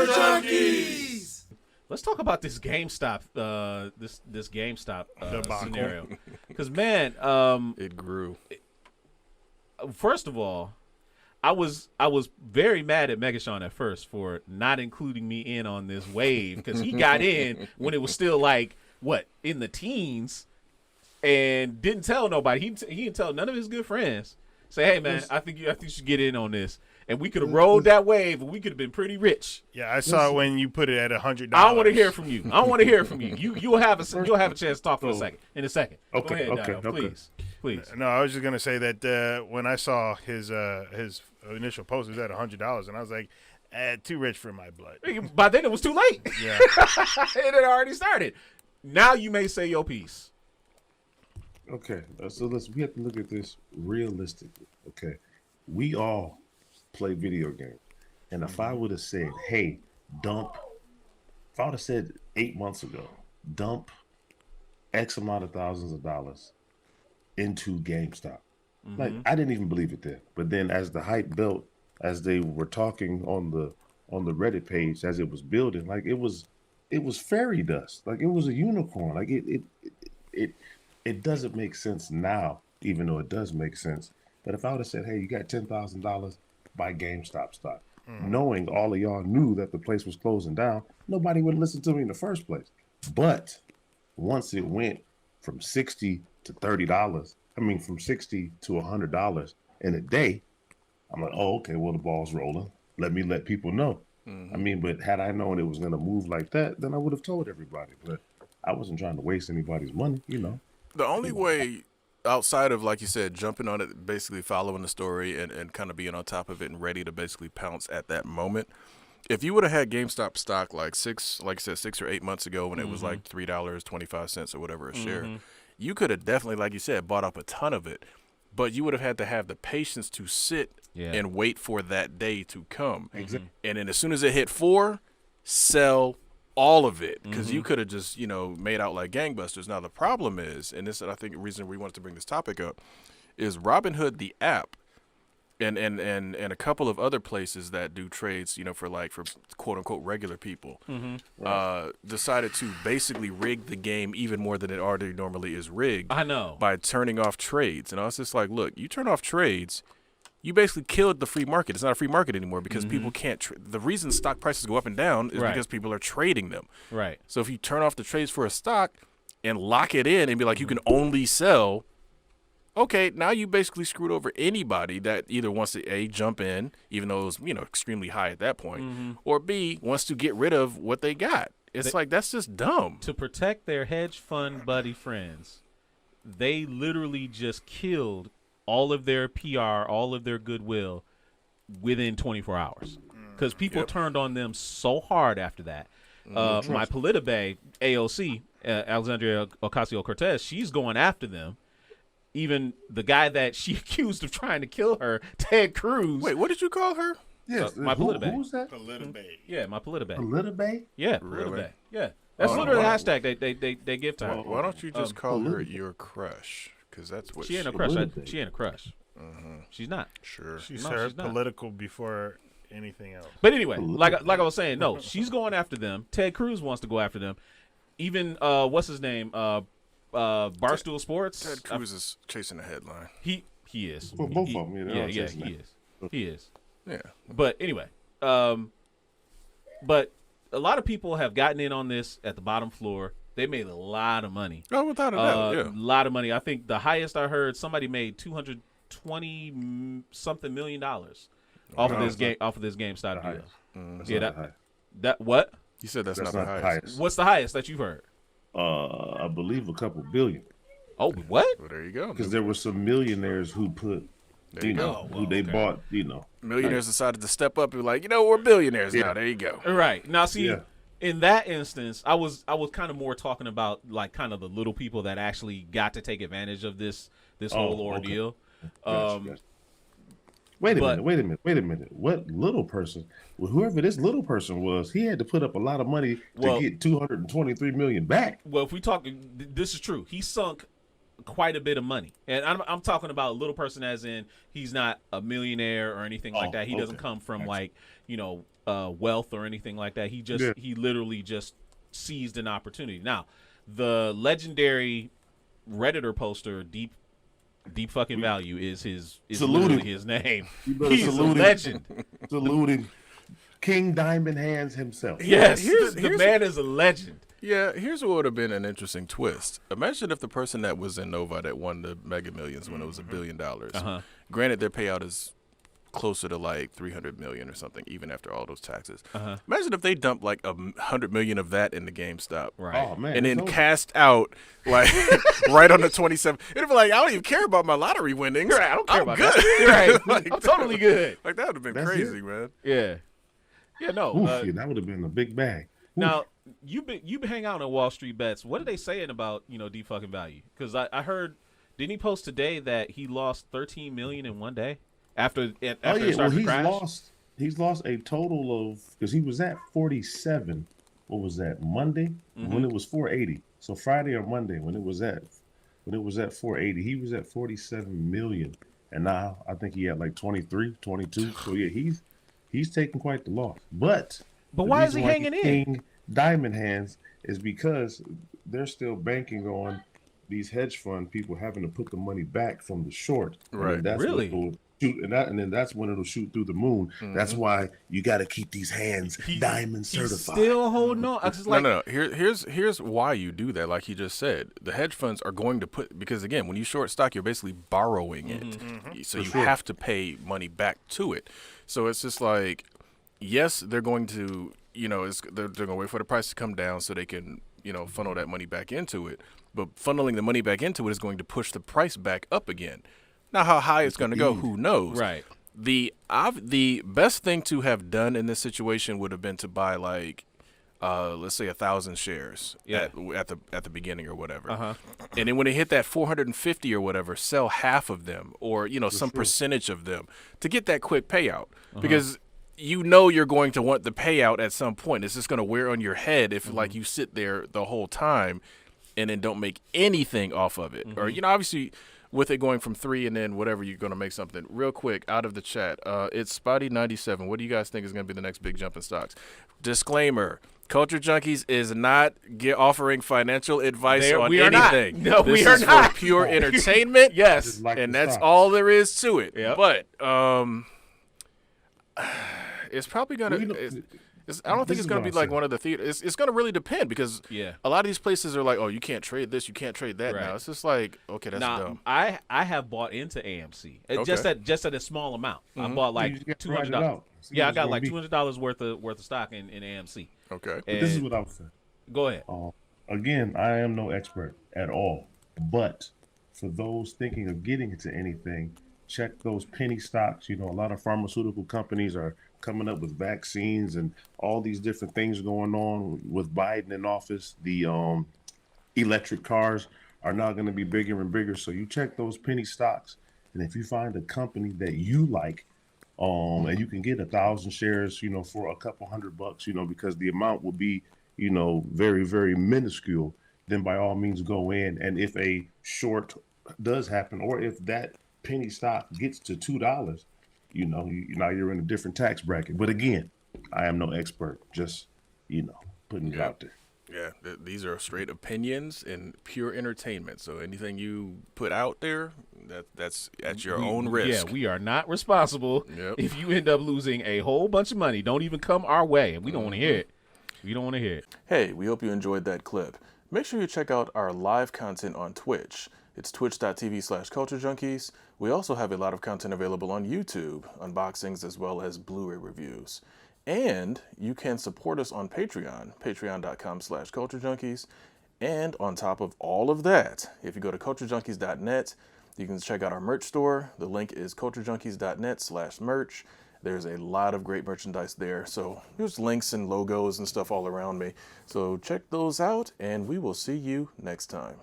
Junkies. Let's talk about this GameStop, this GameStop scenario, because man, it grew. First of all, I was very mad at Megashawn at first for not including me in on this wave because he got in when it was still like in the teens, and didn't tell nobody. He didn't tell none of his good friends. Say, hey man, I think you should get in on this. And we could have rolled that wave, and we could have been pretty rich. Yeah, I saw it when you put it at $100. I don't want to hear from you. You'll have a chance to talk for a second. Okay. Go ahead, Dial, please. No, I was just gonna say that when I saw his initial post, it was at $100, and I was like, too rich for my blood. By then, it was too late. Yeah, it had already started. Now you may say your piece. Okay, so we have to look at this realistically. Okay, we all play video games, and if I would have said, "Hey, if I would have said 8 months ago, dump X amount of thousands of dollars into GameStop," like I didn't even believe it then. But then, as the hype built, as they were talking on the Reddit page, as it was building, like it was fairy dust, like it was a unicorn, like it doesn't make sense now, even though it does make sense. But if I would have said, "Hey, you got $10,000. Buy GameStop stock," knowing all of y'all knew that the place was closing down, nobody would listen to me in the first place. But once it went from $60 to $30, from $60 to $100 in a day, I'm like, oh, okay, well, the ball's rolling. Let me let people know. But had I known it was going to move like that, then I would have told everybody. But I wasn't trying to waste anybody's money, The only way, outside of, like you said, jumping on it, basically following the story and kind of being on top of it and ready to basically pounce at that moment. If you would have had GameStop stock like 6 or 8 months ago when it was like $3.25 or whatever a share, you could have definitely, like you said, bought up a ton of it. But you would have had to have the patience to sit and wait for that day to come. Exactly. And then as soon as it hit 4, sell all of it, because you could have just made out like gangbusters. Now the problem is, and this is I think the reason we wanted to bring this topic up, is Robinhood the app and a couple of other places that do trades for quote unquote regular people decided to basically rig the game even more than it already normally is rigged. I know, by turning off trades. And I was just like, look, you turn off trades, you basically killed the free market. It's not a free market anymore because people can't. The reason stock prices go up and down is because people are trading them. Right. So if you turn off the trades for a stock and lock it in and be like, you can only sell, okay, now you basically screwed over anybody that either wants to A, jump in, even though it was extremely high at that point, or B, wants to get rid of what they got. It's like, that's just dumb. To protect their hedge fund buddy friends, they literally just killed all of their PR, all of their goodwill within 24 hours. Because people turned on them so hard after that. My Politibae, AOC, Alexandria Ocasio-Cortez, she's going after them. Even the guy that she accused of trying to kill her, Ted Cruz. Wait, what did you call her? Yes, my Politibae. Who's that? Politibae. Yeah, my Politibae. Politibae? Yeah, Really? Politibae. Yeah. That's literally the hashtag they give to her. Why don't you just call her your crush? Because that's what She ain't a crush. She ain't a crush. She's not. Sure. She's not. political before anything else. But anyway, like I was saying, no, she's going after them. Ted Cruz wants to go after them. Even what's his name? Barstool Sports. Ted Cruz is chasing the headline. He is. Well, both of them. Yeah, he is. He is. Yeah. But anyway, but a lot of people have gotten in on this at the bottom floor. They made a lot of money. Oh, without a doubt, yeah. A lot of money. I think the highest I heard, somebody made $220-something million off of this GameStop deal. That what? You said that's not the highest. What's the highest that you've heard? I believe a couple billion. Oh, what? Well, there you go. Because there were some millionaires who put, who they bought, Millionaires decided to step up and be like, we're billionaires now. There you go. Right. Now, see, in that instance, I was kind of more talking about like kind of the little people that actually got to take advantage of this whole ordeal. Gotcha. Wait a minute. What little person? Well, whoever this little person was, he had to put up a lot of money to get $223 million back. Well, if we talk, this is true. He sunk quite a bit of money, and I'm talking about a little person as in he's not a millionaire or anything like that. He doesn't come from like wealth or anything like that. Yeah. He literally just seized an opportunity. Now, the legendary Redditor poster, Deep fucking Value, is literally his name. He's a legend. Saluting King Diamond Hands himself. Yes, the man is a legend. Yeah, here's what would have been an interesting twist. Imagine if the person that was in Nova that won the Mega Millions when it was $1 billion. Granted, their payout is closer to like 300 million or something, even after all those taxes. Imagine if they dumped like 100 million of that into GameStop, Right? Oh man. and then it's cast out like right on the 27th. It'd be like, I don't even care about my lottery winnings. Right, I don't care I'm about good. that. Right, Like, I'm totally good. Like that would have been That's crazy, it. man. Yeah, no. Oof, yeah, that would have been a big bag. Now you been hang out on Wall Street Bets. What are they saying about Deep fucking Value? Because I heard, didn't he post today that he lost 13 million in one day after it started to crash? He's lost a total of, because he was at 47. What was that, Monday? When it was 480. So Friday or Monday when it was at 480, he was at 47 million, and now I think he had like 23, 22. So yeah, he's taking quite the loss. But Why is he hanging in? King Diamond Hands is because they're still banking on these hedge fund people having to put the money back from the short. Right. And that's Really? what it'll shoot, and then that's when it'll shoot through the moon. That's why you got to keep these hands diamond He's certified. still holding on. I was just like, No. Here's why you do that. Like he just said, the hedge funds are going to put, because again, when you short stock, you're basically borrowing it, so you have to pay money back to it. So it's just like, yes, they're going to, they're going to wait for the price to come down so they can, funnel that money back into it. But funneling the money back into it is going to push the price back up again. Now, how high it's going to go, who knows? right. The best thing to have done in this situation would have been to buy like, let's say 1,000 shares at the beginning or whatever, and then when it hit that 450 or whatever, sell half of them or some percentage of them to get that quick payout because you're going to want the payout at some point. It's just going to wear on your head if like you sit there the whole time and then don't make anything off of it, or obviously. With it going from 3 and then whatever, you're going to make something. Real quick, out of the chat, it's Spotty97. What do you guys think is going to be the next big jump in stocks? Disclaimer, Culture Junkies is not offering financial advice on anything. No, this we are is not. for pure entertainment. Yes. Just like And the that's stock. all there is to it. Yep. But it's probably going Well, to... I don't think this it's is going what to be I'm like saying. one of the theaters. It's going to really depend because Yeah. a lot of these places are like, oh, you can't trade this, you can't trade that Right. now. It's just like, okay, that's Now, dumb. I have bought into AMC just at a small amount. I bought You like just gotta write it $200. out. See Yeah, what I it's got gonna like be. $200 worth of stock in AMC. Okay. But this is And- what I was saying. Go ahead. Again, I am no expert at all, but for those thinking of getting into anything, check those penny stocks. A lot of pharmaceutical companies are coming up with vaccines and all these different things going on with Biden in office. The electric cars are now going to be bigger and bigger. So you check those penny stocks, and if you find a company that you like, and you can get 1,000 shares, for a couple $100, because the amount will be, very, very minuscule, then by all means go in. And if a short does happen, or if that penny stock gets to $2, now you're in a different tax bracket. But again, I am no expert, just, putting it out there. Yeah, these are straight opinions and pure entertainment. So anything you put out there, that's at your own risk. Yeah, we are not responsible Yep. if you end up losing a whole bunch of money. Don't even come our way, and we don't want to hear it. We don't want to hear it. Hey, we hope you enjoyed that clip. Make sure you check out our live content on Twitch. It's twitch.tv/culturejunkies. We also have a lot of content available on YouTube, unboxings as well as Blu-ray reviews. And you can support us on Patreon, patreon.com/culturejunkies. And on top of all of that, if you go to culturejunkies.net, you can check out our merch store. The link is culturejunkies.net/merch. There's a lot of great merchandise there. So there's links and logos and stuff all around me. So check those out, and we will see you next time.